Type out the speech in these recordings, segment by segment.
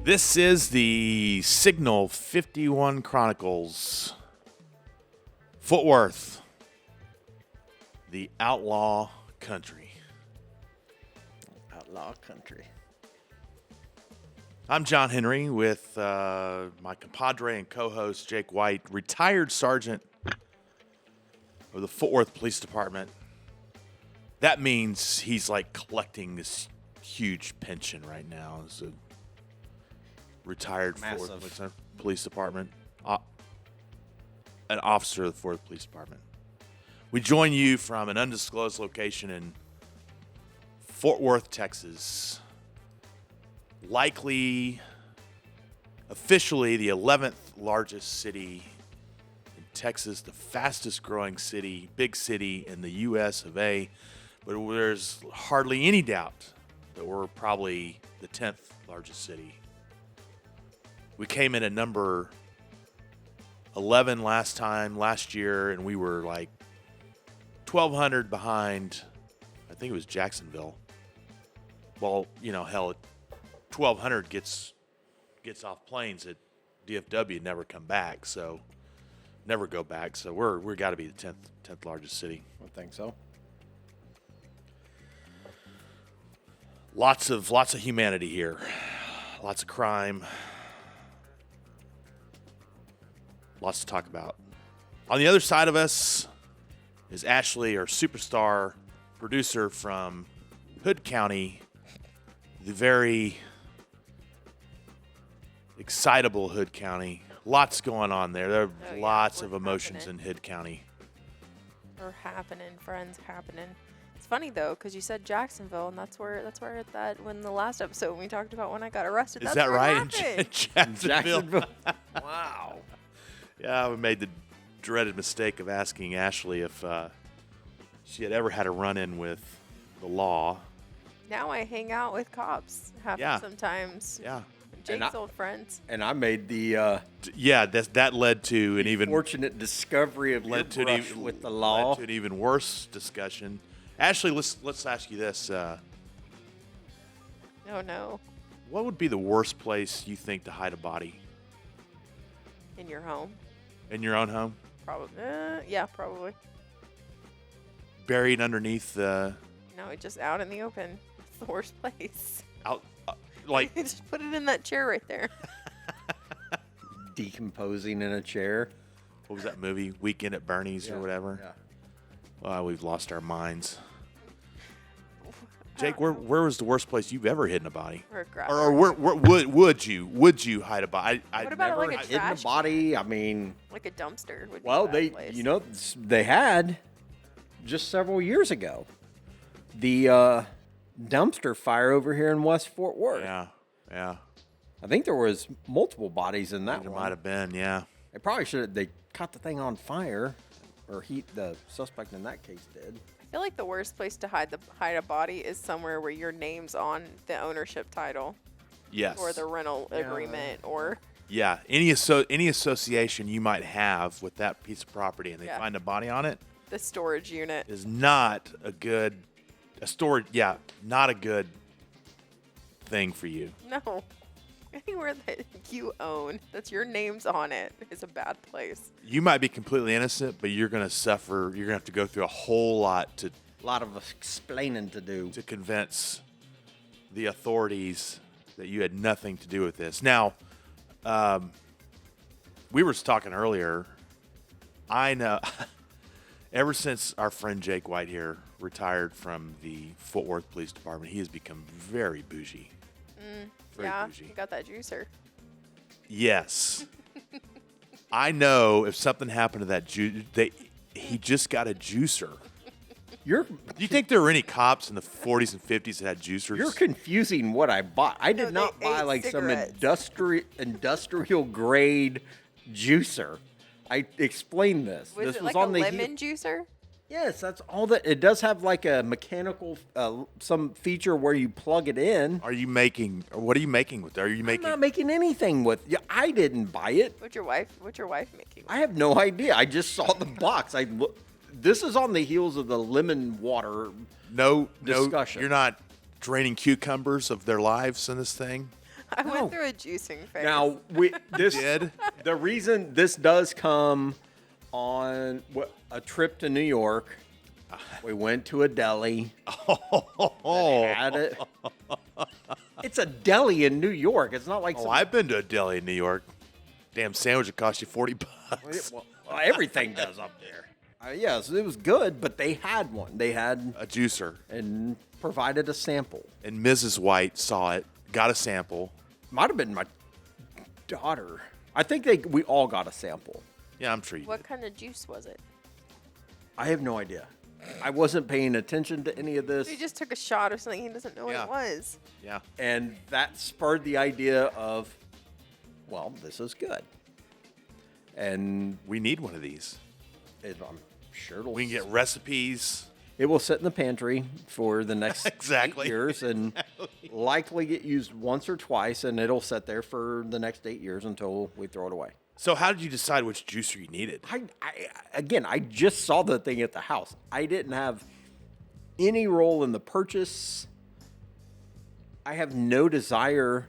This is the Signal 51 Chronicles. Fort Worth, the outlaw country. Outlaw country. I'm John Henry with my compadre and co-host Jake White, retired sergeant of the Fort Worth Police Department. That means he's like collecting this huge pension right now as a retired Fort Worth Police Department, an officer of the Fort Worth Police Department. We join you from an undisclosed location in Fort Worth, Texas. Likely, officially, the 11th largest city in Texas, the fastest growing city, big city in the U.S. of A. But there's hardly any doubt that we're probably the 10th largest city. We came in at number 11 last year, and we were like 1,200 behind, I think it was Jacksonville. Well, you know, hell, 1,200 gets off planes at DFW, never come back, so never go back. So we're got to be the 10th largest city. I think so. Lots of humanity here, lots of crime. Lots to talk about. On the other side of us is Ashley, our superstar producer from Hood County, the very excitable Hood County. Lots going on there. There are lots of emotions in Hood County. We're happening, friends, happening. It's funny though, because you said Jacksonville, and that's where that when the last episode when we talked about when I got arrested. Is that's that where right? It In Jacksonville. Wow. Yeah, we made the dreaded mistake of asking Ashley if she had ever had a run-in with the law. Now I hang out with cops sometimes. Yeah. Jake's old friends. And I made the that led to an even fortunate discovery of your brush with the law. Led to an even worse discussion. Ashley, let's ask you this. Oh no. What would be the worst place you think to hide a body? In your home. In your own home? Probably. Yeah, probably. Buried underneath the... No, just out in the open. It's the worst place. Out, like... Just put it in that chair right there. Decomposing in a chair. What was that movie? Weekend at Bernie's or whatever? Yeah. Well, we've lost our minds. Jake, where was the worst place you've ever hidden a body? Or where would you hide a body? What about like a hidden a trash body? can? I mean, like a dumpster would be well, a bad place. they had just several years ago the dumpster fire over here in West Fort Worth. Yeah. I think there was multiple bodies in that There one. might have been, yeah. They probably should have. They caught the thing on fire, or the suspect in that case did. I feel like the worst place to hide a body is somewhere where your name's on the ownership title. Yes. Or the rental agreement, or yeah, any association you might have with that piece of property, and they find a body on it, the storage unit is not a good not a good thing for you. No. Anywhere that you own, that's your name's on it, is a bad place. You might be completely innocent, but you're going to suffer. You're going to have to go through a whole lot of explaining to do to convince the authorities that you had nothing to do with this. Now, we were talking earlier. I know ever since our friend Jake White here retired from the Fort Worth Police Department, he has become very bougie. You got that juicer. Yes. I know if something happened to that he just got a juicer. Do you think there were any cops in the 40s and 50s that had juicers? You're confusing what I bought. I did not buy like cigarettes. Some industrial grade juicer. I explained this. Was this it was like on a the lemon juicer? Yes, that's all that. It does have like a mechanical, some feature where you plug it in. What are you making with it? Are you I'm making? not making anything with. Yeah, I didn't buy it. What's your wife making? I have no idea. I just saw the box. This is on the heels of the lemon water No discussion. You're not draining cucumbers of their lives in this thing. I No. went through a juicing phase. Now Did? the reason this does come on a trip to New York. We went to a deli. Had it. It's a deli in New York. It's not like Oh, I've been to a deli in New York. Damn sandwich would cost you $40. Well, everything does up there. Yes, it was good, but they had one. They had A juicer. and provided a sample. And Mrs. White saw it, got a sample. Might have been my daughter. I think we all got a sample. Yeah, I'm sure you What did. kind of juice was it? I have no idea. I wasn't paying attention to any of this, He just took a shot of something he doesn't know what Yeah. it was. Yeah. and that spurred the idea of, well, this is good. And We need one of these. I'm sure We can get recipes. it will sit in the pantry for the next Exactly. 8 years and likely get used once or twice, and it'll sit there for the next 8 years until we throw it away. So how did you decide which juicer you needed? I just saw the thing at the house. I didn't have any role in the purchase. I have no desire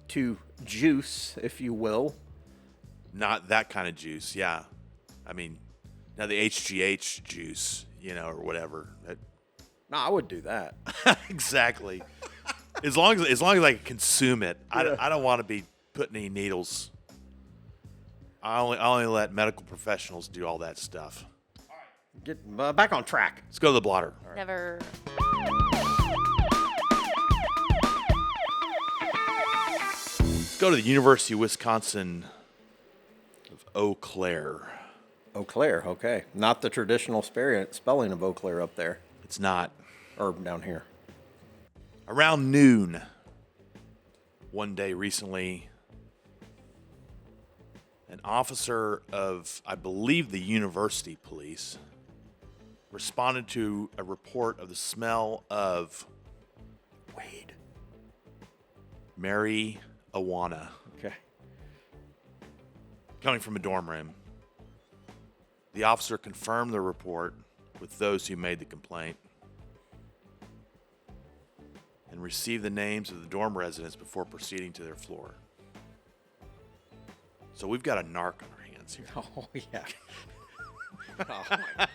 to juice, if you will. Not that kind of juice, yeah. I mean, now the HGH juice, or whatever. No, I would do that. Exactly. As long as I can consume it, Yeah. I don't want to be putting any needles. I only let medical professionals do all that stuff. Get back on track. Let's go to the blotter. Never. Let's go to the University of Wisconsin of Eau Claire. Eau Claire, okay. Not the traditional spelling of Eau Claire up there, It's not. or down here. Around noon, one day recently, an officer of, I believe, the university police responded to a report of the smell of Wade. marijuana Okay. coming from a dorm room. The officer confirmed the report with those who made the complaint and received the names of the dorm residents before proceeding to their floor. So we've got a narc on our hands here. Oh, yeah. Oh, my.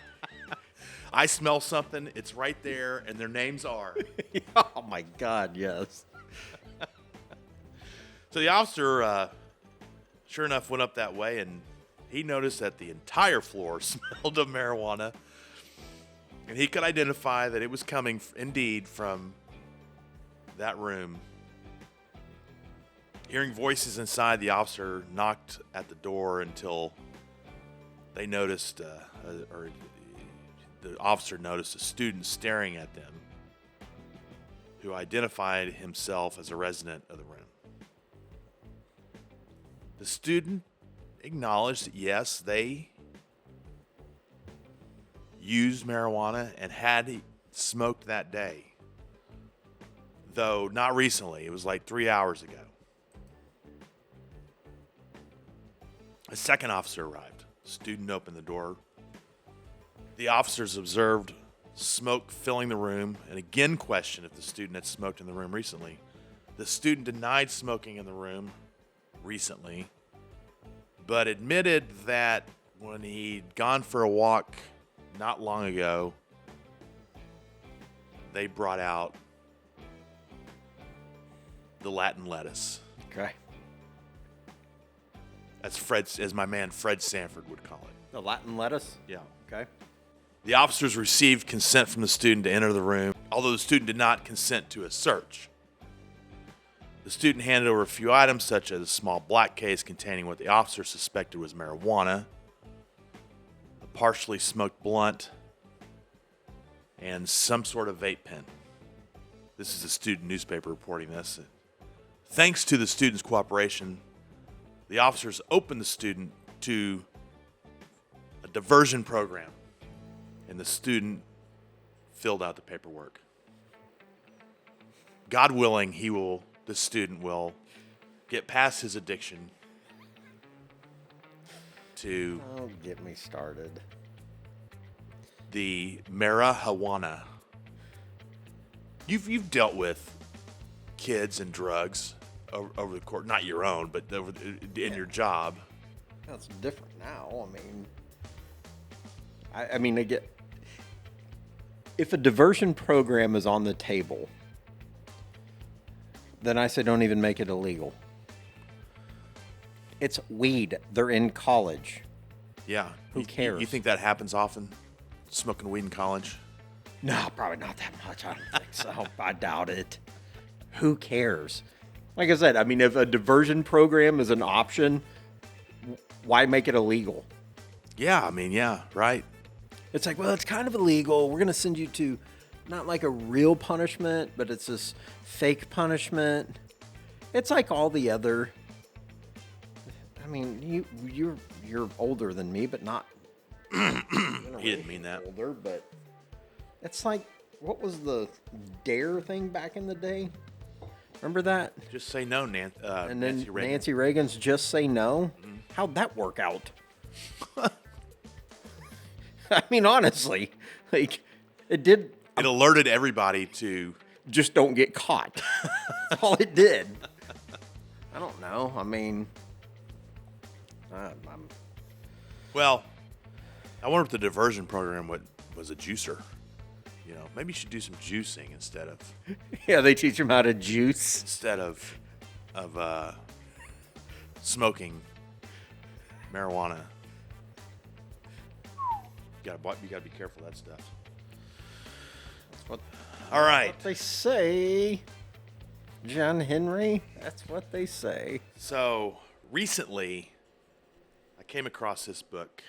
I smell something, it's right there, and their names are. Oh, my God, yes. So the officer, sure enough, went up that way, and he noticed that the entire floor smelled of marijuana, and he could identify that it was coming, indeed, from that room. Hearing voices inside, the officer knocked at the door until they noticed, or the officer noticed a student staring at them who identified himself as a resident of the room. The student acknowledged that, yes, they used marijuana and had smoked that day, though not recently. It was like 3 hours ago. A second officer arrived. Student opened the door. The officers observed smoke filling the room and again questioned if the student had smoked in the room recently. The student denied smoking in the room recently, but admitted that when he'd gone for a walk not long ago, they brought out the Latin lettuce. Okay. As my man Fred Sanford would call it. The Latin lettuce? Yeah. Okay. The officers received consent from the student to enter the room, although the student did not consent to a search. The student handed over a few items, such as a small black case containing what the officer suspected was marijuana, a partially smoked blunt, and some sort of vape pen. This is a student newspaper reporting this. Thanks to the student's cooperation, the officers opened the student to a diversion program and the student filled out the paperwork. God willing, the student will get past his addiction to Don't get me started. the marijuana. You've dealt with kids and drugs over the course, not your own, but in your job. That's different now. I mean, I get, if a diversion program is on the table, then I say don't even make it illegal. It's weed. They're in college. Yeah. Who cares? You think that happens often? Smoking weed in college? No, probably not that much. I don't think so. I doubt it. Who cares? Like I said, I mean, if a diversion program is an option, why make it illegal? Yeah, I mean, yeah, right. It's like, well, it's kind of illegal. We're going to send you to not like a real punishment, but it's this fake punishment. It's like all the other. I mean, you're older than me, but not. He didn't mean that. Older, but it's like, what was the DARE thing back in the day? Remember that? Just say no, And then Nancy Reagan. Nancy Reagan's Just Say No. Mm-hmm. How'd that work out? I mean, honestly, like, it did. It alerted everybody to. Just don't get caught. That's all it did. I don't know. I mean, Well, I wonder if the diversion program was a juicer. You know, maybe you should do some juicing instead of yeah, they teach them how to juice. Smoking marijuana. You gotta be careful of that stuff. All right. What they say, John Henry. That's what they say. So recently, I came across this book,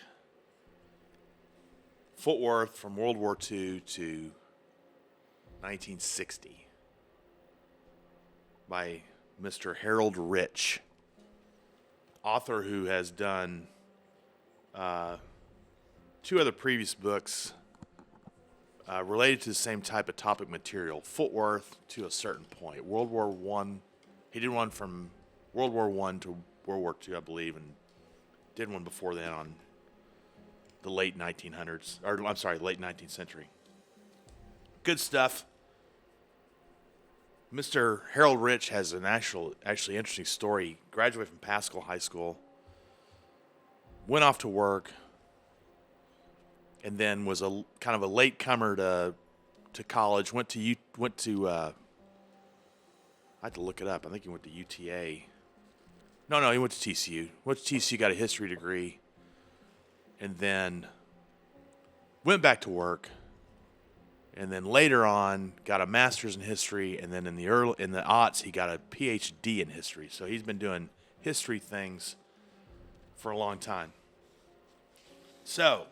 Fort Worth from World War II to 1960, by Mr. Harold Rich, author who has done two other previous books related to the same type of topic material. Fort Worth to a certain point. World War One, he did one from World War One to World War II, I believe, and did one before then on the late 1900s, or I'm sorry, late 19th century. Good stuff. Mr. Harold Rich has an actually interesting story. Graduated from Pascal High School, went off to work, and then was a kind of a late comer to college. Went to I had to look it up. I think he went to UTA. No, he went to TCU. Went to TCU, got a history degree, and then went back to work. And then later on, got a master's in history, and then in the aughts, he got a PhD in history. So he's been doing history things for a long time. So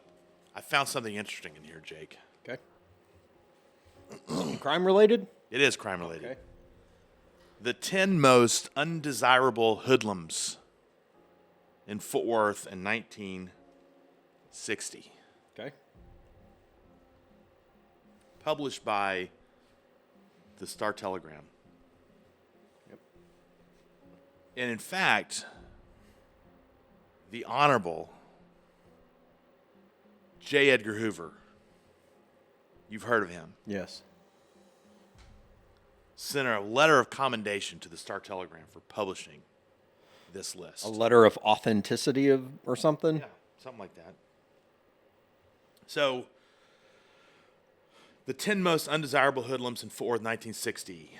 I found something interesting in here, Jake. Okay. Crime related? It is crime related. Okay. The 10 most undesirable hoodlums in Fort Worth in 1960. Okay. Published by the Star-Telegram. Yep. And in fact, the Honorable J. Edgar Hoover, you've heard of him, Yes. sent a letter of commendation to the Star-Telegram for publishing this list. A letter of authenticity or something? Yeah, something like that. So, the 10 most undesirable hoodlums in Fort Worth, 1960.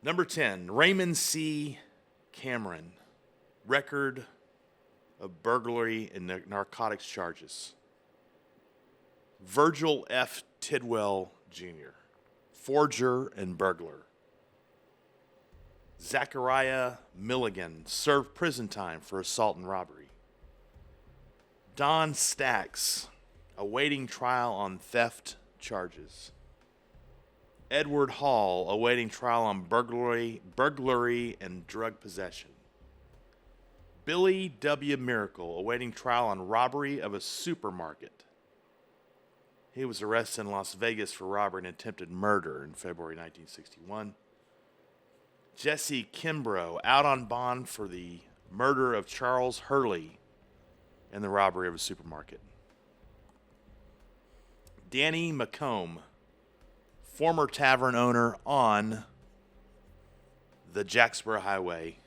Number 10, Raymond C. Cameron, record of burglary and narcotics charges. Virgil F. Tidwell, Jr., forger and burglar. Zachariah Milligan served prison time for assault and robbery. Don Stacks, awaiting trial on theft charges. Edward Hall, awaiting trial on burglary and drug possession. Billy W. Miracle, awaiting trial on robbery of a supermarket. He was arrested in Las Vegas for robbery and attempted murder in February 1961. Jesse Kimbrough, out on bond for the murder of Charles Hurley and the robbery of a supermarket. Danny McComb, former tavern owner on the Jacksboro Highway,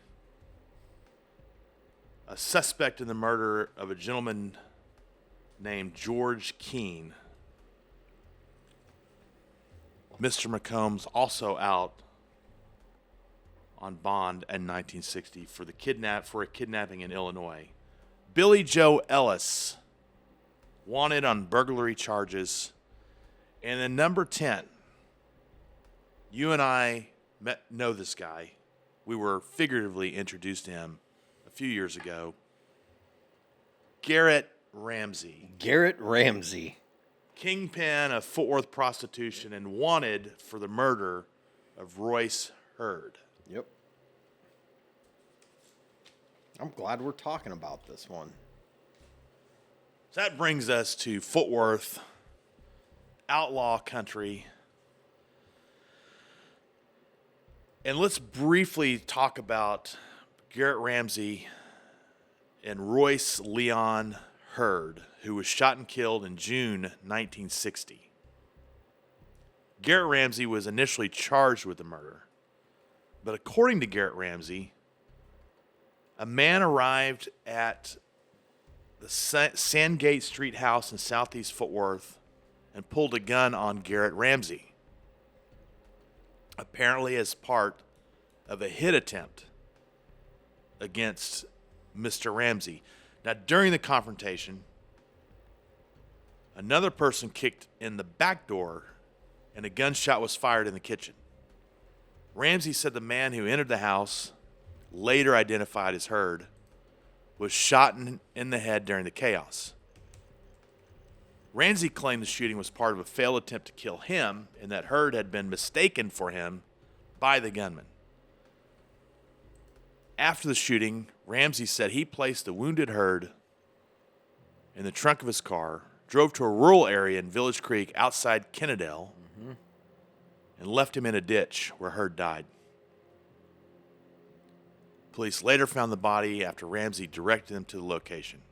a suspect in the murder of a gentleman named George Keene. Mr. McComb's also out on bond in 1960 for a kidnapping in Illinois. Billy Joe Ellis, wanted on burglary charges. And then number 10, you and I know this guy. We were figuratively introduced to him a few years ago. Garrett Ramsey. Garrett Ramsey. Kingpin of Fort Worth prostitution and wanted for the murder of Royce Hurd. Yep. I'm glad we're talking about this one. So that brings us to Fort Worth, outlaw country. And let's briefly talk about Garrett Ramsey and Royce Leon Hurd, who was shot and killed in June 1960. Garrett Ramsey was initially charged with the murder, but according to Garrett Ramsey, a man arrived at the Sandgate Street house in southeast Fort Worth and pulled a gun on Garrett Ramsey, apparently as part of a hit attempt against Mr. Ramsey. Now, during the confrontation, another person kicked in the back door and a gunshot was fired in the kitchen. Ramsey said the man who entered the house, later identified as Hurd, was shot in the head during the chaos. Ramsey claimed the shooting was part of a failed attempt to kill him and that Hurd had been mistaken for him by the gunman. After the shooting, Ramsey said he placed the wounded Hurd in the trunk of his car, drove to a rural area in Village Creek outside Kennedale, and left him in a ditch where Hurd died. Police later found the body after Ramsey directed them to the location.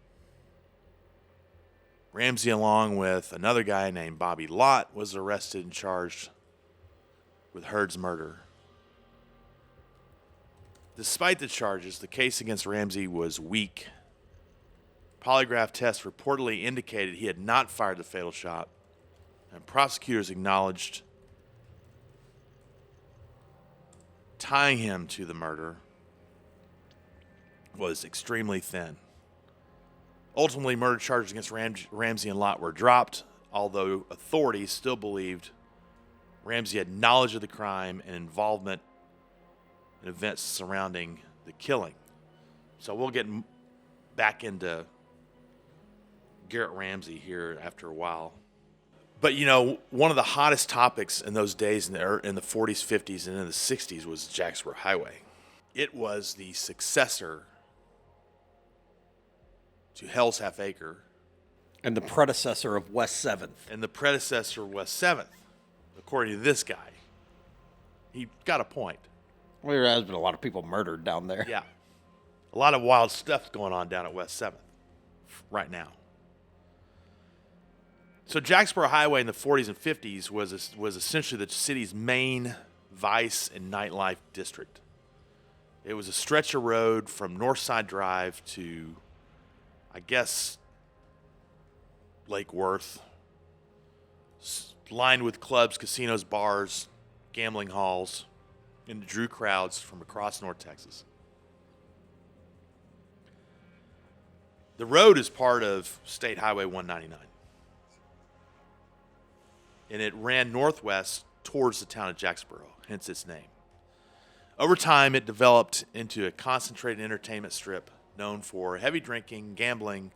Ramsey, along with another guy named Bobby Lott, was arrested and charged with Hurd's murder. Despite the charges, the case against Ramsey was weak. Polygraph tests reportedly indicated he had not fired the fatal shot, and prosecutors acknowledged tying him to the murder was extremely thin. Ultimately, murder charges against Ramsey and Lott were dropped, although authorities still believed Ramsey had knowledge of the crime and involvement in events surrounding the killing. So we'll get back into Garrett Ramsey here after a while. But, you know, one of the hottest topics in those days in the 40s, 50s, and in the 60s was Jacksboro Highway. It was the successor to Hell's Half Acre. And the predecessor of West 7th. And the predecessor of West 7th, according to this guy. He got a point. Well, there has been a lot of people murdered down there. Yeah. A lot of wild stuff going on down at West 7th right now. So Jacksboro Highway in the 40s and 50s was essentially the city's main vice and nightlife district. It was a stretch of road from Northside Drive to, I guess, Lake Worth, lined with clubs, casinos, bars, gambling halls, and drew crowds from across North Texas. The road is part of State Highway 199. And it ran northwest towards the town of Jacksboro, hence its name. Over time, it developed into a concentrated entertainment strip known for heavy drinking, gambling,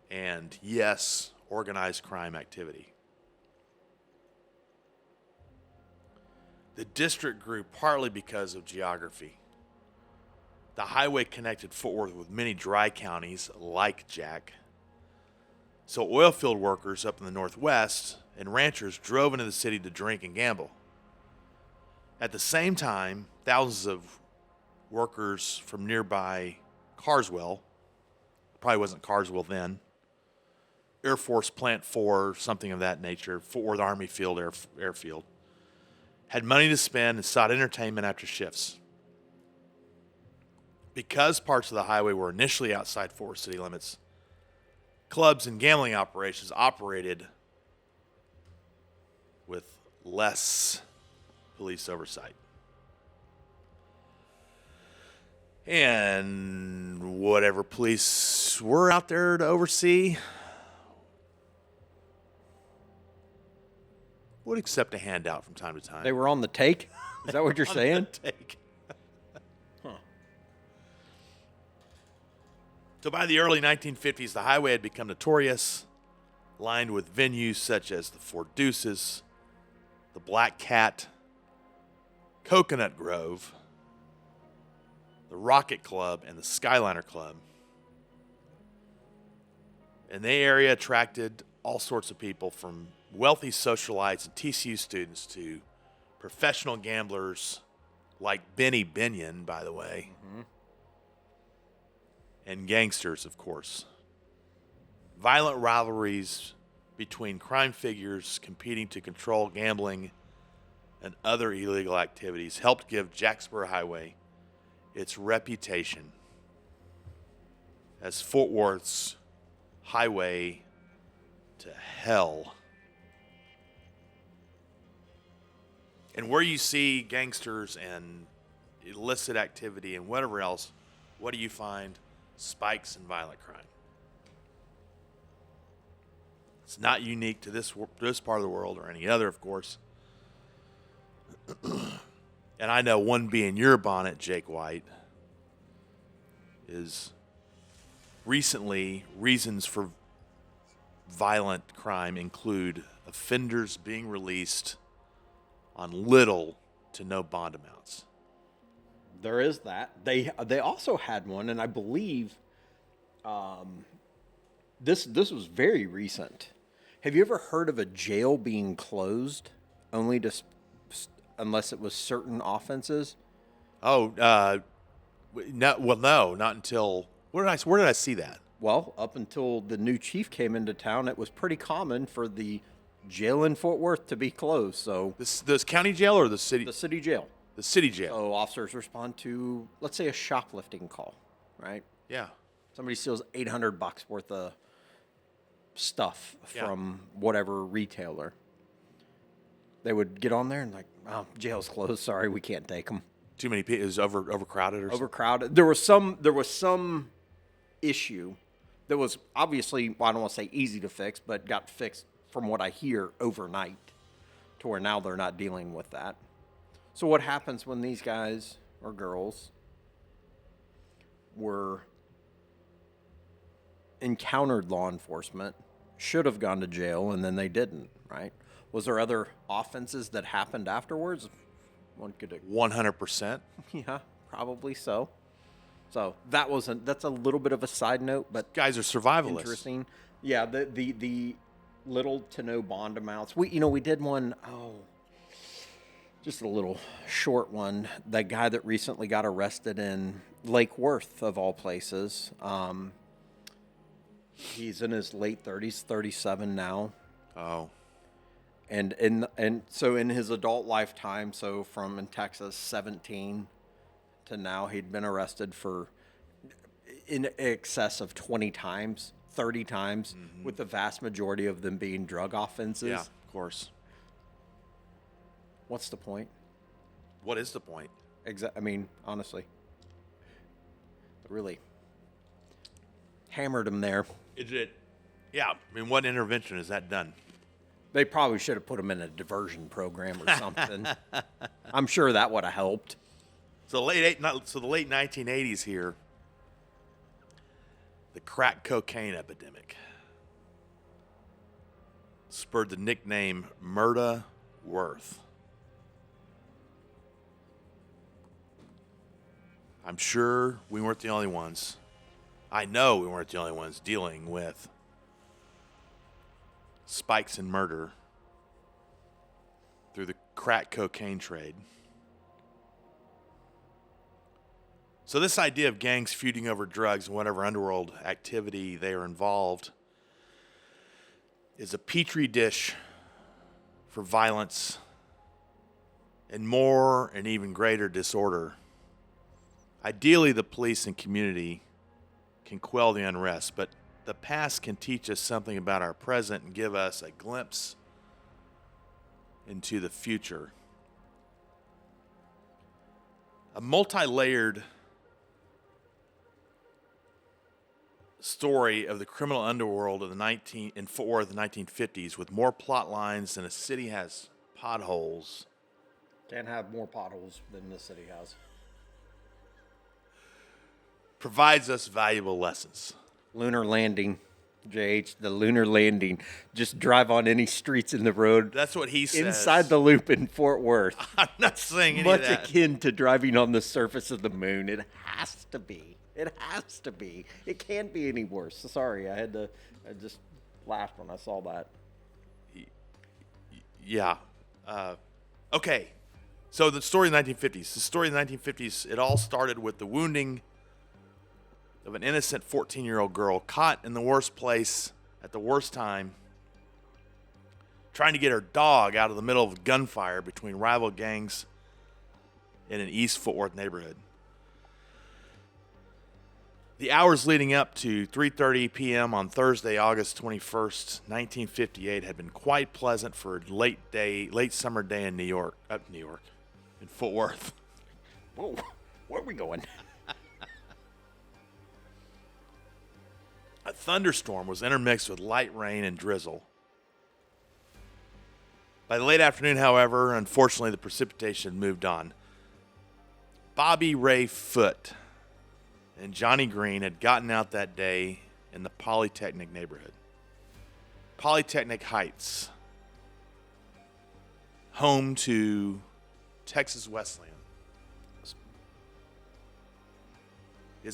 and, yes, organized crime activity. The district grew partly because of geography. The highway connected Fort Worth with many dry counties like Jack, So oil field workers up in the Northwest and ranchers drove into the city to drink and gamble. At the same time, thousands of workers from nearby Carswell, probably wasn't Carswell then, Air Force Plant 4, something of that nature, Fort Worth Army Field Airfield, had money to spend and sought entertainment after shifts. Because parts of the highway were initially outside Fort Worth city limits, clubs and gambling operations operated with less police oversight. And whatever police were out there to oversee would accept a handout from time to time. They were on the take? Is that what you're saying? Take. So by the early 1950s, the highway had become notorious, lined with venues such as the Four Deuces, the Black Cat, Coconut Grove, the Rocket Club, and the Skyliner Club. And the area attracted all sorts of people, from wealthy socialites and TCU students to professional gamblers like Benny Binion, by the way, and gangsters, of course. Violent rivalries between crime figures competing to control gambling and other illegal activities helped give Jacksboro Highway its reputation as Fort Worth's highway to hell. And where you see gangsters and illicit activity and whatever else, what do you find? Spikes in violent crime. It's not unique to this part of the world or any other, of course. And I know one bee in your bonnet, Jake White, is recently reasons for violent crime include offenders being released on little to no bond amounts. There is that. They also had one, and I believe this was very recent. Have you ever heard of a jail being closed only to unless it was certain offenses? Oh, no, not until where did I see that? Well, up until the new chief came into town, it was pretty common for the jail in Fort Worth to be closed. So This county jail or the city? the city jail. The city jail. So officers respond to, let's say, a shoplifting call, right? Yeah. Somebody steals $800 worth of stuff from whatever retailer. They would get on there and like, oh, jail's closed. Sorry, we can't take them. Too many people. It was overcrowded or something? Overcrowded. There was some issue that was obviously, well, I don't want to say easy to fix, but got fixed from what I hear overnight to where now they're not dealing with that. So what happens when these guys or girls encountered law enforcement, should have gone to jail, and then they didn't, right? Was there other offenses that happened afterwards? One could 100%. Yeah, probably so. So that's a little bit of a side note, but Guys are survivalists. interesting. Yeah, the little to no bond amounts. We did one, just a little short one. That guy that recently got arrested in Lake Worth, of all places. He's in his late 30s, 37 now. Oh. And so in his adult lifetime, so from in Texas, 17 to now, he'd been arrested for in excess of 20 times, 30 times, with the vast majority of them being drug offenses. Yeah, of course. What's the point? What is the point? I mean, honestly, really hammered him there. Yeah, I mean, what intervention has that done? They probably should have put him in a diversion program or something. I'm sure that would have helped. So the late 1980s here, the crack cocaine epidemic spurred the nickname Murda Worth. I'm sure we weren't the only ones. I know we weren't the only ones dealing with spikes in murder through the crack cocaine trade. So this idea of gangs feuding over drugs and whatever underworld activity they are involved is a petri dish for violence and more and even greater disorder. Ideally, the police and community can quell the unrest, but the past can teach us something about our present and give us a glimpse into the future. A multi-layered story of the criminal underworld of in Fort Worth, the 1950s, with more plot lines than a city has potholes. Can't have more potholes than the city has. Provides us valuable lessons. Lunar landing, JH, the lunar landing. Just drive on any streets in the road. That's what he says. Inside the loop in Fort Worth. I'm not saying any Much of that. akin to driving on the surface of the moon. It has to be. It has to be. It can't be any worse. Sorry, I just laughed when I saw that. Yeah. Okay. So the story of the 1950s. The story of the 1950s, it all started with the wounding of an innocent 14-year-old girl caught in the worst place at the worst time, trying to get her dog out of the middle of gunfire between rival gangs in an East Fort Worth neighborhood. The hours leading up to 3:30 p.m. on Thursday, August 21st, 1958, had been quite pleasant for a late summer day in New York, in Fort Worth. Whoa, where are we going? A thunderstorm was intermixed with light rain and drizzle. By the late afternoon, however, unfortunately, the precipitation had moved on. Bobby Ray Foote and Johnny Green had gotten out that day in the Polytechnic neighborhood. Polytechnic Heights, home to Texas Wesleyan, was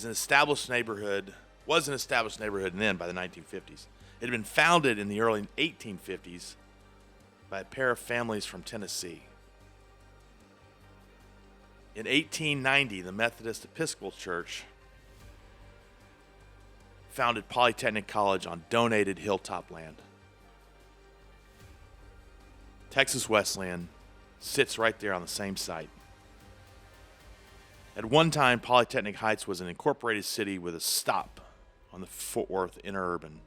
an established neighborhood then by the 1950s. It had been founded in the early 1850s by a pair of families from Tennessee. In 1890, the Methodist Episcopal Church founded Polytechnic College on donated hilltop land. Texas Wesleyan sits right there on the same site. At one time, Polytechnic Heights was an incorporated city with a stop on the Fort Worth interurban.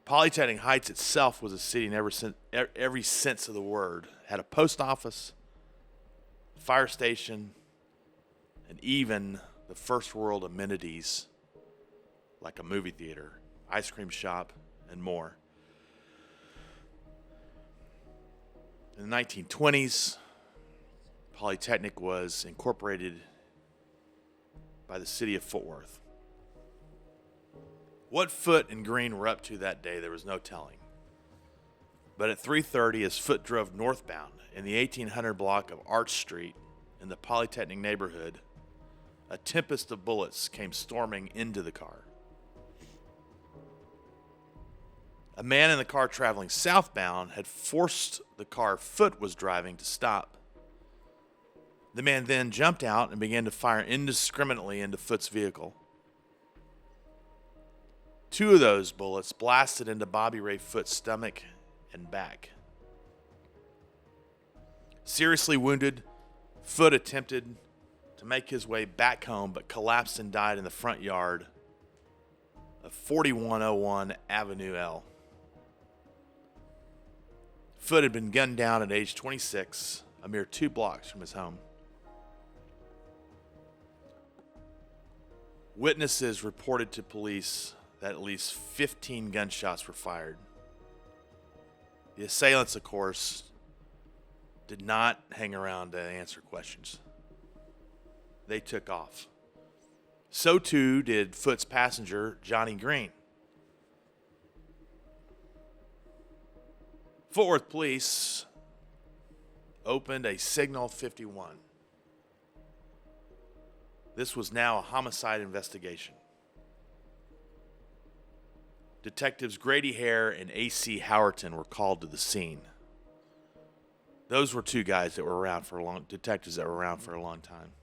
Polytechnic Heights itself was a city in every sense of the word. It had a post office, fire station, and even the first world amenities like a movie theater, ice cream shop, and more. In the 1920s, Polytechnic was incorporated by the city of Fort Worth. What Foote and Green were up to that day, there was no telling. But at 3:30, as Foote drove northbound in the 1800 block of Arch Street in the Polytechnic neighborhood, a tempest of bullets came storming into the car. A man in the car traveling southbound had forced the car Foote was driving to stop. The man then jumped out and began to fire indiscriminately into Foote's vehicle. Two of those bullets blasted into Bobby Ray Foote's stomach and back. Seriously wounded, Foote attempted to make his way back home but collapsed and died in the front yard of 4101 Avenue L. Foote had been gunned down at age 26, a mere 2 blocks from his home. Witnesses reported to police that at least 15 gunshots were fired. The assailants, of course, did not hang around to answer questions. They took off. So too did Foote's passenger, Johnny Green. Fort Worth police opened a Signal 51. This was now a homicide investigation. Detectives Grady Hare and A.C. Howerton were called to the scene. Those were two guys that were around for detectives that were around for a long time.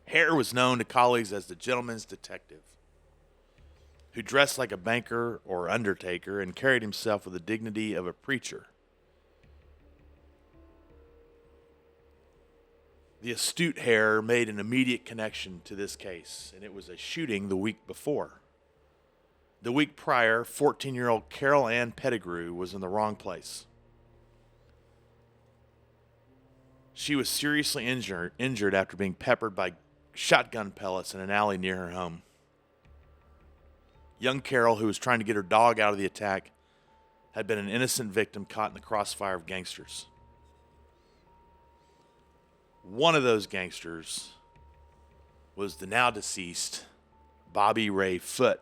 Hare was known to colleagues as the gentleman's detective, who dressed like a banker or undertaker and carried himself with the dignity of a preacher. The astute Hare made an immediate connection to this case, and it was a shooting the week before. The week prior, 14-year-old Carol Ann Pettigrew was in the wrong place. She was seriously injured after being peppered by shotgun pellets in an alley near her home. Young Carol, who was trying to get her dog out of the attack, had been an innocent victim caught in the crossfire of gangsters. One of those gangsters was the now deceased Bobby Ray Foote.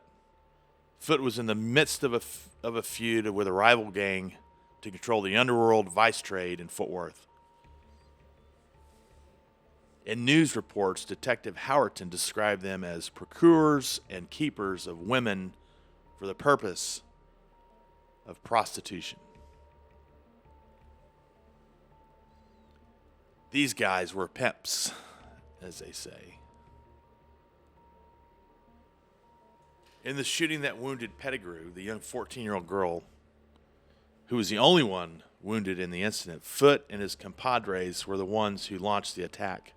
Foote was in the midst of a feud with a rival gang to control the underworld vice trade in Fort Worth. In news reports, Detective Howerton described them as procurers and keepers of women for the purpose of prostitution. These guys were pimps, as they say. In the shooting that wounded Pettigrew, the young 14-year-old girl, who was the only one wounded in the incident, Foote and his compadres were the ones who launched the attack.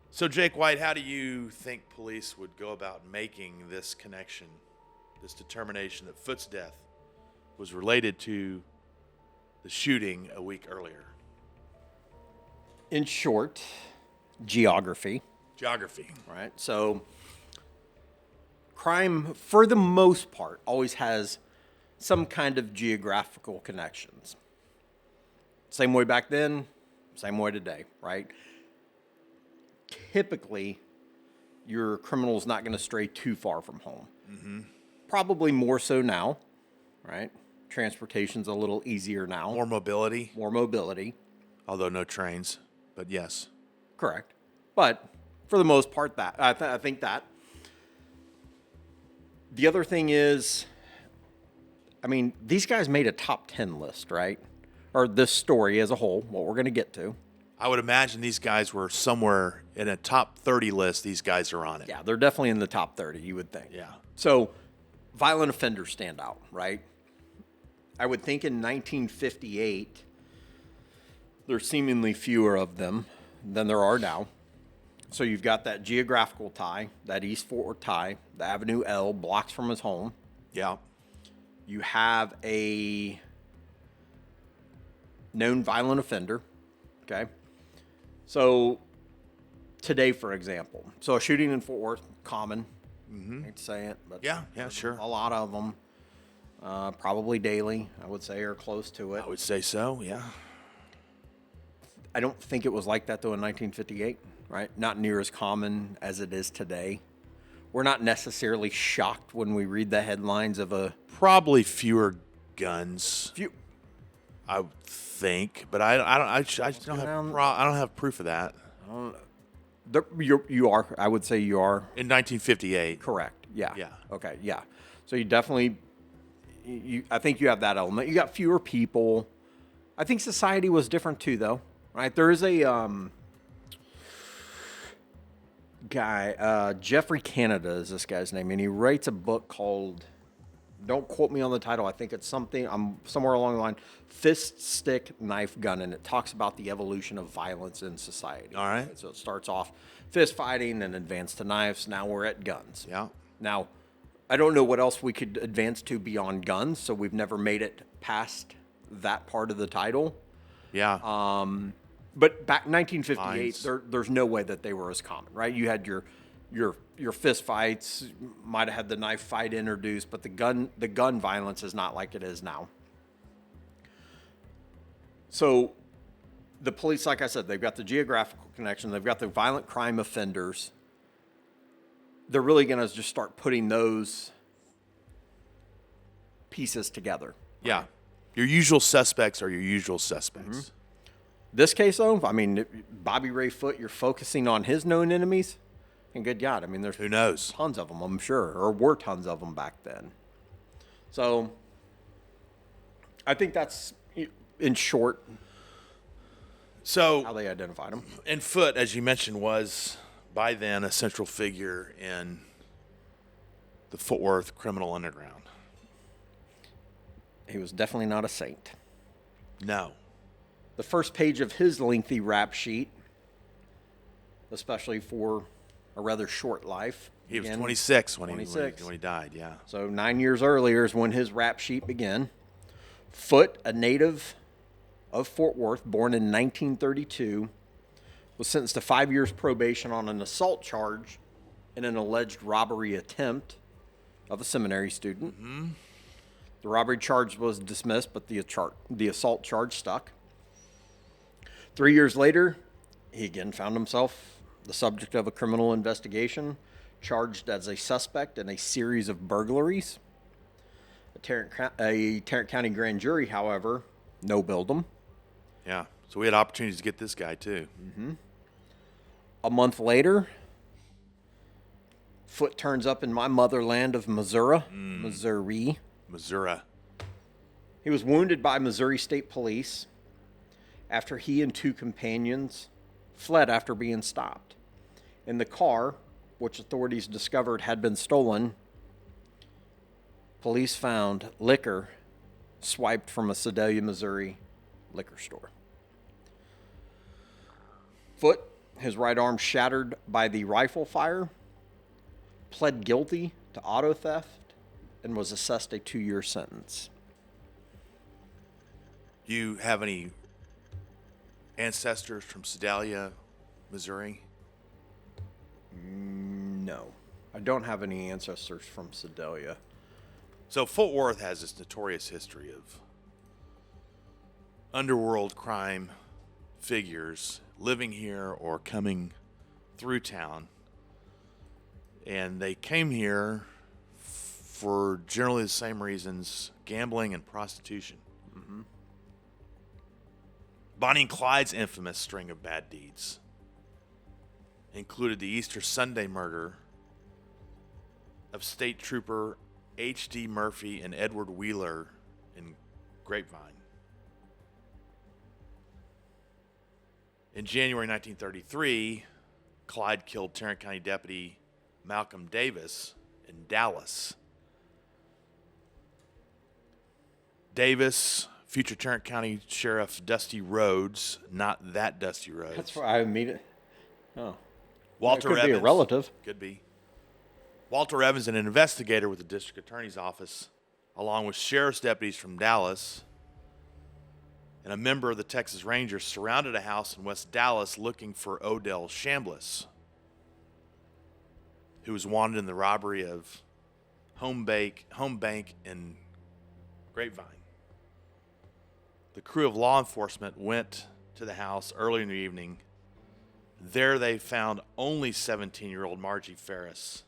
So, Jake White, how do you think police would go about making this connection, this determination that Foote's death was related to the shooting a week earlier? In short, geography. Geography. Right? So, crime, for the most part, always has some kind of geographical connections. Same way back then, same way today, right? Typically, your criminal's not going to stray too far from home. Mm-hmm. Probably more so now, right? Transportation's a little easier now. More mobility. More mobility. Although no trains, but yes. Correct. But for the most part, that I think that. The other thing is, I mean, these guys made a top 10 list, right? Or this story as a whole, what we're going to get to. I would imagine these guys were somewhere in a top 30 list. These guys are on it. Yeah, they're definitely in the top 30, you would think. Yeah. So, violent offenders stand out, right? I would think in 1958, there's seemingly fewer of them than there are now. So you've got that geographical tie, that East Fort Worth tie, the Avenue L, blocks from his home. Yeah. You have a known violent offender, okay? So today, for example, so a shooting in Fort Worth, common. I hate to say it, but Yeah, sure. a lot of them, probably daily, I would say, or close to it. I would say so, yeah. I don't think it was like that, though, in 1958, right? Not near as common as it is today. We're not necessarily shocked when we read the headlines of a Probably fewer guns, few. I would think, but I don't have proof of that. You are, I would say you are In 1958. correct. Yeah. Yeah. Okay. Yeah. So you definitely, I think you have that element. You got fewer people. I think society was different too, though. Right? There is a guy, Jeffrey Canada is this guy's name, and he writes a book called, don't quote me on the title, I think it's something, I'm somewhere along the line, Fist, Stick, Knife, Gun, and it talks about the evolution of violence in society. All right. So it starts off fist fighting and advanced to knives. Now we're at guns. Yeah. Now, I don't know what else we could advance to beyond guns, so we've never made it past that part of the title. Yeah. But back in 1958, Mines. there's no way that they were as common, right? You had your fist fights, might have had the knife fight introduced, but the gun violence is not like it is now. So the police, like I said, they've got the geographical connection, they've got the violent crime offenders. They're really going to just start putting those pieces together. Yeah. Your usual suspects are your usual suspects. Mm-hmm. This case, though, I mean, Bobby Ray Foote, you're focusing on his known enemies. And good God, I mean, there's Who knows? tons of them, I'm sure, or were tons of them back then. So I think that's, in short, So, how they identified him. and Foote, as you mentioned, was by then a central figure in the Fort Worth criminal underground. He was definitely not a saint. No. The first page of his lengthy rap sheet, especially for a rather short life. He was began- 26 when 26. he died, yeah. So 9 years earlier is when his rap sheet began. Foote, a native of Fort Worth, born in 1932, was sentenced to 5 years probation on an assault charge in an alleged robbery attempt of a seminary student. Mm-hmm. The robbery charge was dismissed, but the assault charge stuck. 3 years later, he again found himself the subject of a criminal investigation, charged as a suspect in a series of burglaries. A Tarrant County grand jury, however, no-billed him. Yeah. So we had opportunities to get this guy, too. A month later, Foote turns up in my motherland of Missouri. Missouri. He was wounded by Missouri State Police after he and 2 companions fled after being stopped. In the car, which authorities discovered had been stolen, police found liquor swiped from a Sedalia, Missouri liquor store. Foote, his right arm shattered by the rifle fire, pled guilty to auto theft and was assessed a 2-year sentence. Do you have any ancestors from Sedalia, Missouri? No. I don't have any ancestors from Sedalia. So Fort Worth has this notorious history of underworld crime figures living here or coming through town. And they came here for generally the same reasons: gambling and prostitution. Mm-hmm. Bonnie and Clyde's infamous string of bad deeds included the Easter Sunday murder of State Trooper H.D. Murphy and Edward Wheeler in Grapevine. In January 1933, Clyde killed Tarrant County Deputy Malcolm Davis in Dallas. Davis, future Tarrant County Sheriff Dusty Rhodes, not that Dusty Rhodes. That's why I mean it. Oh. Walter It could Evans. be a relative. Could be. Walter Evans, an investigator with the district attorney's office, along with sheriff's deputies from Dallas, and a member of the Texas Rangers, surrounded a house in West Dallas looking for Odell Chambliss, who was wanted in the robbery of Home Bank in Grapevine. The crew of law enforcement went to the house early in the evening. There they found only 17-year-old Margie Ferris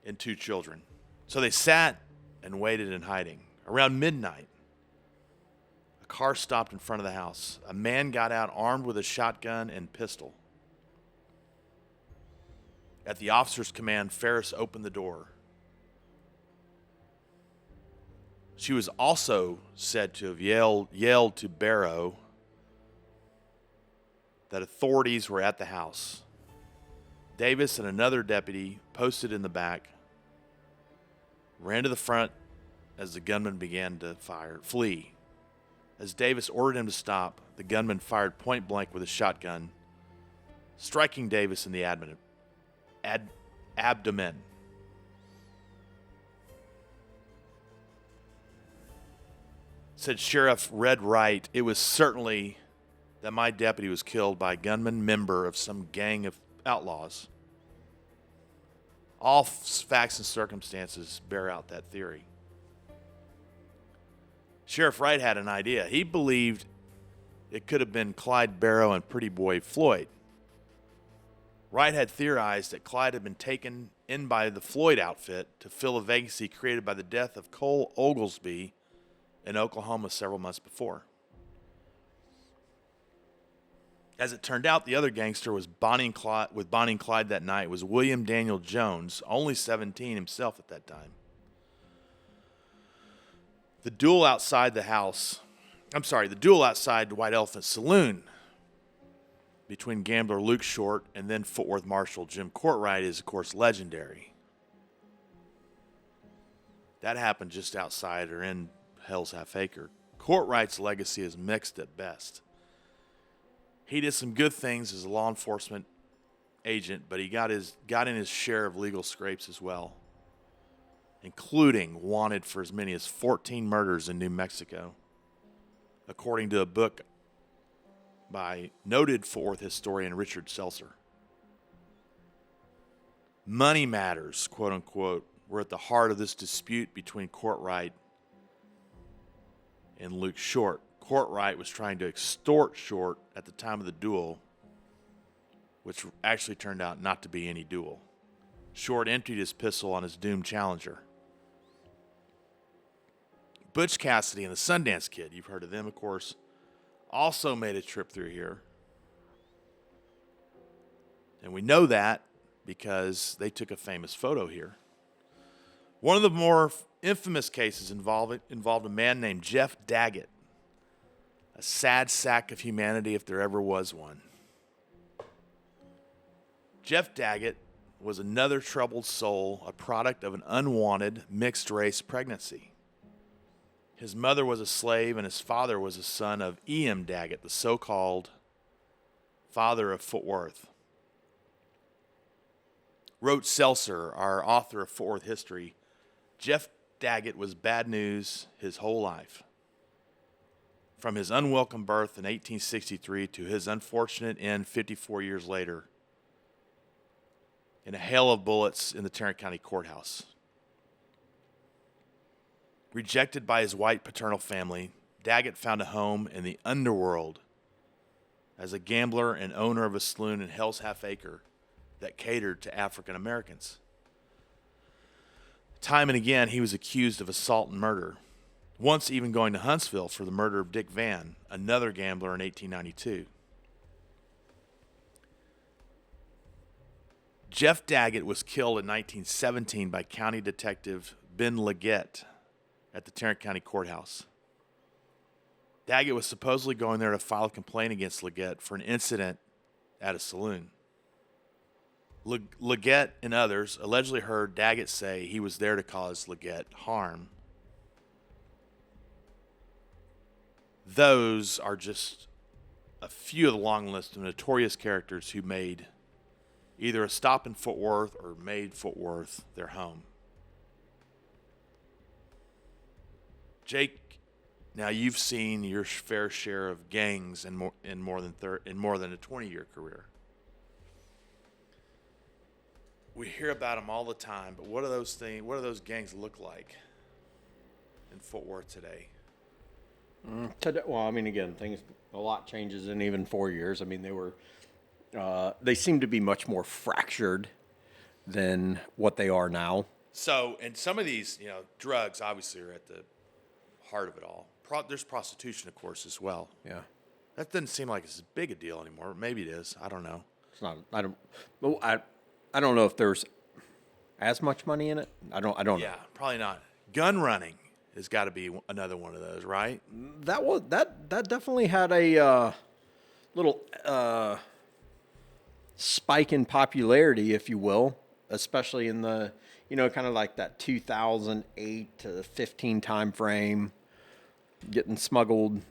and 2 children. So they sat and waited in hiding. Around midnight, a car stopped in front of the house. A man got out armed with a shotgun and pistol. At the officer's command, Ferris opened the door. She was also said to have yelled to Barrow that authorities were at the house. Davis and another deputy, posted in the back, ran to the front as the gunman began to flee. As Davis ordered him to stop, the gunman fired point blank with a shotgun, striking Davis in the abdomen. Said Sheriff Red Wright, "It was certainly that my deputy was killed by a gunman member of some gang of outlaws. All facts and circumstances bear out that theory." Sheriff Wright had an idea. He believed it could have been Clyde Barrow and Pretty Boy Floyd. Wright had theorized that Clyde had been taken in by the Floyd outfit to fill a vacancy created by the death of Cole Oglesby in Oklahoma several months before. As it turned out, the other gangster was Bonnie and Clyde that night was William Daniel Jones, only 17 himself at that time. The duel outside the White Elephant Saloon between gambler Luke Short and then Fort Worth Marshal Jim Courtright is, of course, legendary. That happened just outside or in Hell's Half Acre. Courtright's legacy is mixed at best. He did some good things as a law enforcement agent, but he got in his share of legal scrapes as well, including wanted for as many as 14 murders in New Mexico, according to a book by noted Fort Worth historian Richard Seltzer. Money matters, quote unquote, were at the heart of this dispute between Courtright and Luke Short. Courtright was trying to extort Short at the time of the duel, which actually turned out not to be any duel. Short emptied his pistol on his doomed challenger. Butch Cassidy and the Sundance Kid, you've heard of them, of course, also made a trip through here. And we know that because they took a famous photo here. One of the more infamous cases involved a man named Jeff Daggett, a sad sack of humanity if there ever was one. Jeff Daggett was another troubled soul, a product of an unwanted mixed-race pregnancy. His mother was a slave, and his father was a son of E.M. Daggett, the so-called father of Fort Worth. Wrote Seltzer, our author of Fort Worth history, Jeff Daggett was bad news his whole life. From his unwelcome birth in 1863 to his unfortunate end 54 years later in a hail of bullets in the Tarrant County Courthouse. Rejected by his white paternal family, Daggett found a home in the underworld as a gambler and owner of a saloon in Hell's Half Acre that catered to African Americans. Time and again, he was accused of assault and murder, once even going to Huntsville for the murder of Dick Van, another gambler in 1892. Jeff Daggett was killed in 1917 by County Detective Ben Leggett at the Tarrant County Courthouse. Daggett was supposedly going there to file a complaint against Leggett for an incident at a saloon. Leggett and others allegedly heard Daggett say he was there to cause Leggett harm. Those are just a few of the long list of notorious characters who made either a stop in Fort Worth or made Fort Worth their home. Jake, now you've seen your fair share of gangs in more than a 20-year career. We hear about them all the time, but what do those gangs look like in Fort Worth today? Today, well, I mean, again, a lot changes in even 4 years. I mean, they seem to be much more fractured than what they are now. So, and some of these, drugs obviously are at the heart of it all. There's prostitution, of course, as well. Yeah. That doesn't seem like it's as big a deal anymore. Maybe it is. I don't know. It's not. I don't know if there's as much money in it. I don't know. Yeah, probably not. Gun running has got to be another one of those, right? That definitely had a little spike in popularity, if you will, especially in the kind of like that 2008 to 15 time frame, getting smuggled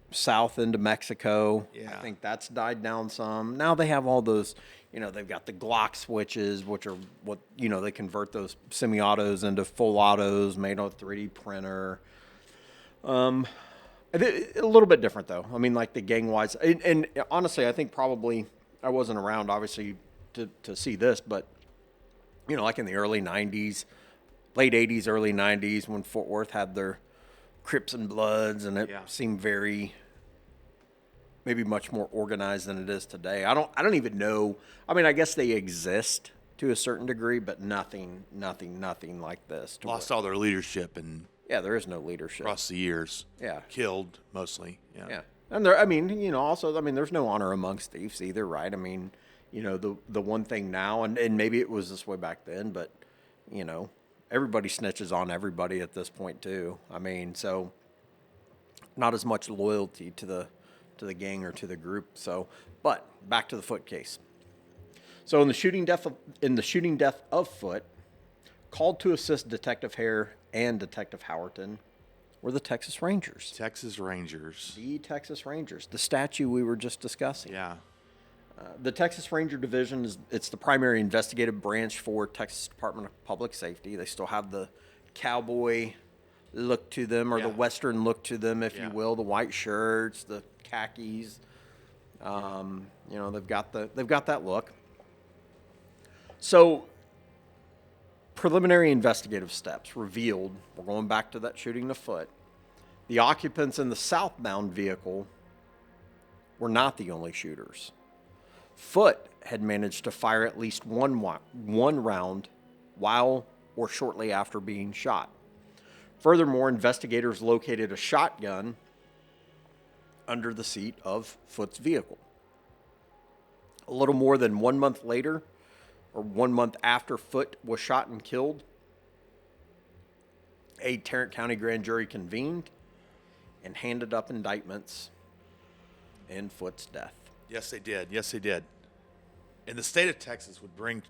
south into Mexico. Yeah. I think that's died down some. Now they have all those, they've got the Glock switches, which are what, they convert those semi-autos into full autos made on a 3D printer. A little bit different, though. I mean, like the gang-wise. And honestly, I think probably I wasn't around, obviously, to see this, but, like in the early 90s, late 80s, early 90s, when Fort Worth had their Crips and Bloods, and it seemed maybe much more organized than it is today. I don't even know. I mean, I guess they exist to a certain degree, but nothing like this. Lost all their leadership and there is no leadership across the years. Yeah, killed mostly. Yeah. And there, I mean, also, I mean, there's no honor amongst thieves either, right? I mean, the one thing now, and maybe it was this way back then, but, everybody snitches on everybody at this point too. I mean, so not as much loyalty to the gang or to the group. So, but back to the Foote case. So in the shooting death of Foote, called to assist Detective Hare and Detective Howerton were the Texas Rangers. Texas Rangers. The Texas Rangers, the statue we were just discussing. Yeah. The Texas Ranger Division it's the primary investigative branch for Texas Department of Public Safety. They still have the cowboy look to them, or the Western look to them, if you will. The white shirts, the khakis. They've got that look. So, preliminary investigative steps revealed. We're going back to that shooting the Foote. The occupants in the southbound vehicle were not the only shooters. Foote had managed to fire at least one round while or shortly after being shot. Furthermore, investigators located a shotgun under the seat of Foote's vehicle. A little more than 1 month later, or 1 month after Foote was shot and killed, a Tarrant County grand jury convened and handed up indictments in Foote's death. Yes, they did. Yes, they did. And the state of Texas would bring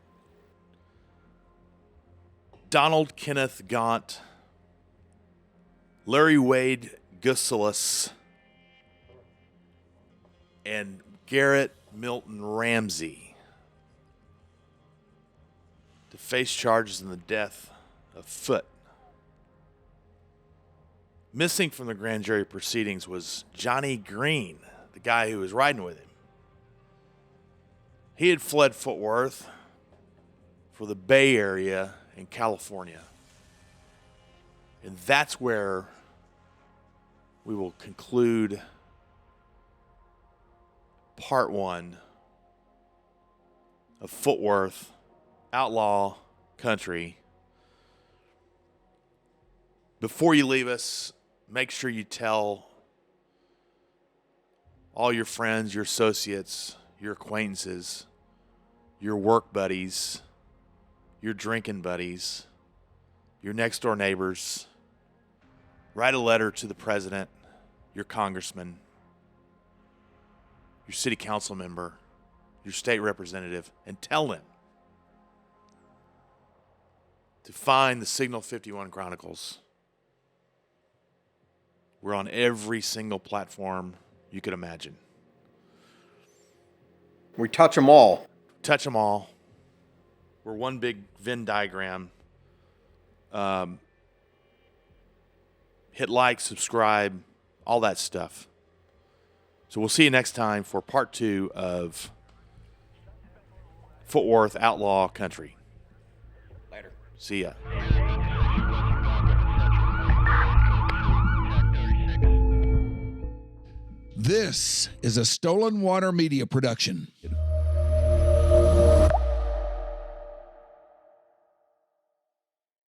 Donald Kenneth Gaunt, Larry Wade Gusillas, and Garrett Milton Ramsey to face charges in the death of Foote. Missing from the grand jury proceedings was Johnny Green, the guy who was riding with him. He had fled Fort Worth for the Bay Area in California. And that's where we will conclude part 1 of Fort Worth, Outlaw Country. Before you leave us, make sure you tell all your friends, your associates, your acquaintances, your work buddies, your drinking buddies, your next door neighbors. Write a letter to the president, your congressman, your city council member, your state representative, and tell them to find the Signal 51 Chronicles. We're on every single platform you could imagine. We touch them all. Touch them all. We're one big Venn diagram. Hit like, subscribe, all that stuff. So we'll see you next time for part 2 of Fort Worth Outlaw Country. Later. See ya. This is a Stolen Water Media production.